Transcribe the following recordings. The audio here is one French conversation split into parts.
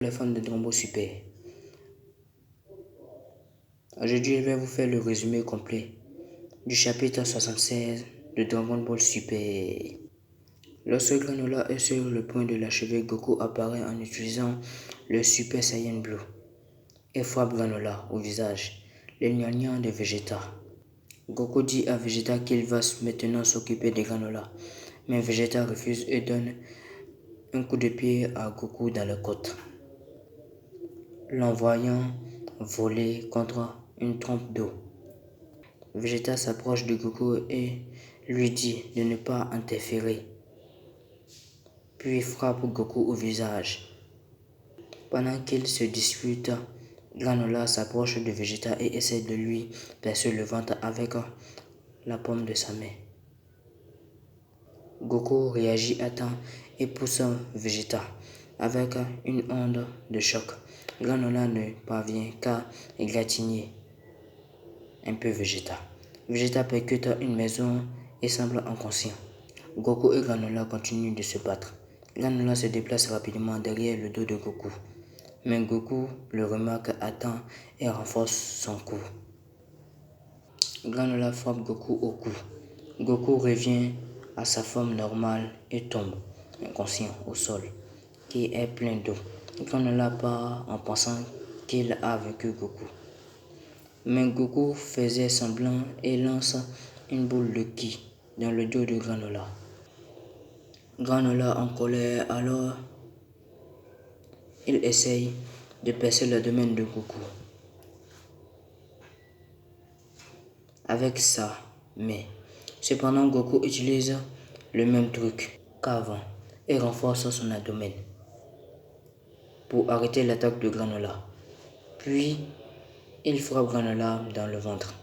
Les fans de Dragon Ball Super. Aujourd'hui, je vais vous faire le résumé complet du chapitre 76 de Dragon Ball Super. Lorsque Granola est sur le point de l'achever, Goku apparaît en utilisant le Super Saiyan Blue et frappe Granola au visage, l'éloignant de Vegeta. Goku dit à Vegeta qu'il va maintenant s'occuper de Granola, mais Vegeta refuse et donne un coup de pied à Goku dans la côte, l'envoyant voler contre une trompe d'eau. Vegeta s'approche de Goku et lui dit de ne pas interférer, puis frappe Goku au visage. Pendant qu'ils se disputent, Granola s'approche de Vegeta et essaie de lui percer le ventre avec la paume de sa main. Goku réagit à temps et pousse Vegeta avec une onde de choc. Granola ne parvient qu'à égratigner un peu Vegeta. Vegeta percute une maison et semble inconscient. Goku et Granola continuent de se battre. Granola se déplace rapidement derrière le dos de Goku, mais Goku le remarque à temps et renforce son coup. Granola frappe Goku au cou. Goku revient à sa forme normale et tombe, inconscient, au sol, qui est plein d'eau. Granola part en pensant qu'il a vaincu Goku. Mais Goku faisait semblant et lance une boule de ki dans le dos de Granola. Granola en colère, alors il essaye de percer le domaine de Goku avec ça, mais cependant Goku utilise le même truc qu'avant et renforce son abdomen pour arrêter l'attaque de Granola. Puis il frappe Granola dans le ventre.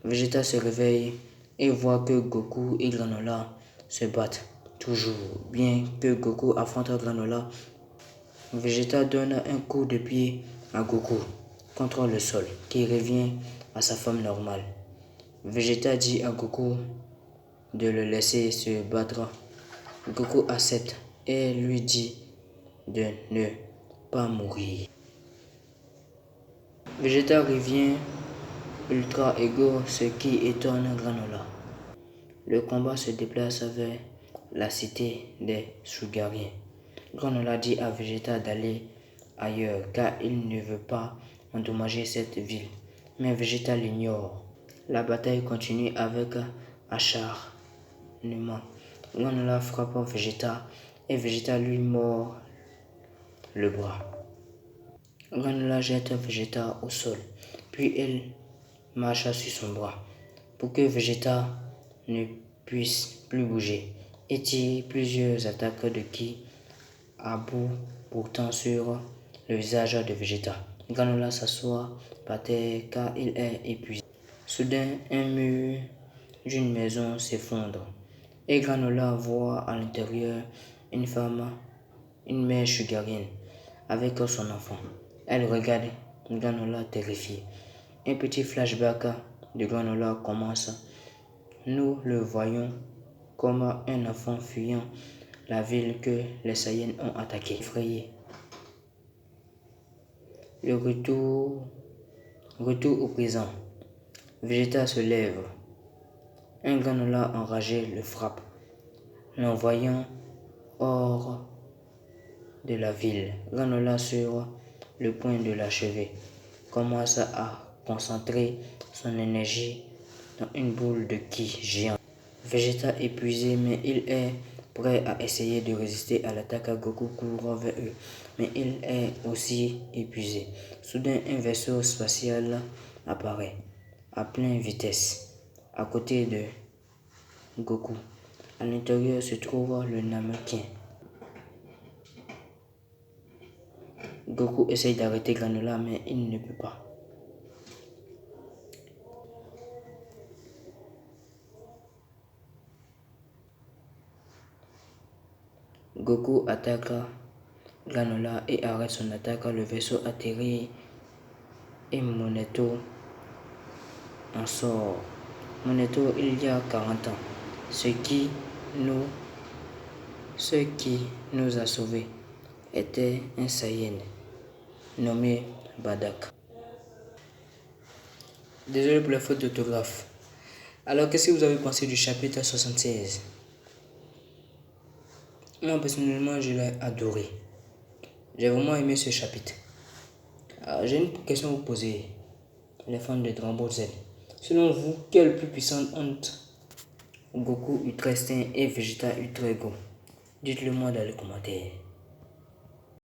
Vegeta se réveille et voit que Goku et Granola se battent toujours. Bien que Goku affronte Granola, Vegeta donne un coup de pied à Goku contre le sol, qui revient à sa forme normale. Vegeta dit à Goku de le laisser se battre. Goku accepte et lui dit de ne pas mourir. Vegeta revient ultra égaux, ce qui étonne Granola. Le combat se déplace vers la cité des Sugariens. Granola dit à Vegeta d'aller ailleurs car il ne veut pas endommager cette ville, mais Vegeta l'ignore. La bataille continue avec acharnement. Granola frappe Vegeta et Vegeta lui mord le bras. Granola jette Vegeta au sol, puis elle marche sur son bras pour que Vegeta ne puisse plus bouger et tire plusieurs attaques de ki à bout portant sur le visage de Vegeta. Granola s'assoit par terre car il est épuisé. Soudain, un mur d'une maison s'effondre et Granola voit à l'intérieur une femme, une mère sugarienne, avec son enfant. Elle regarde Granola terrifiée. Un petit flashback de Granola commence. Nous le voyons comme un enfant fuyant la ville que les Saiyans ont attaqué. Effrayé. Le retour au présent. Vegeta se lève. Un Granola enragé le frappe, l'envoyant hors de la ville. Granola, sur le point de l'achever, commence à concentrer son énergie dans une boule de ki géante. Vegeta épuisé, mais il est prêt à essayer de résister à l'attaque. Goku court vers eux, mais il est aussi épuisé. Soudain, un vaisseau spatial apparaît à pleine vitesse à côté de Goku. À l'intérieur se trouve le Namekian. Goku essaye d'arrêter Granola, mais il ne peut pas. Goku attaque Granola et arrête son attaque. Le vaisseau atterrit et Moneto en sort. Moneto, il y a 40 ans, ce qui nous a sauvés, était un Saiyan. nommé Badak. Désolé pour la faute d'orthographe. Alors, qu'est-ce que vous avez pensé du chapitre 76? Moi, personnellement, je l'ai adoré. J'ai vraiment aimé ce chapitre. Alors, j'ai une question à vous poser, les fans de Dragon Ball Z. Selon vous, quelle est le plus puissante entre Goku Ultra Instinct et Vegeta Ultra Ego? Dites-le moi dans les commentaires.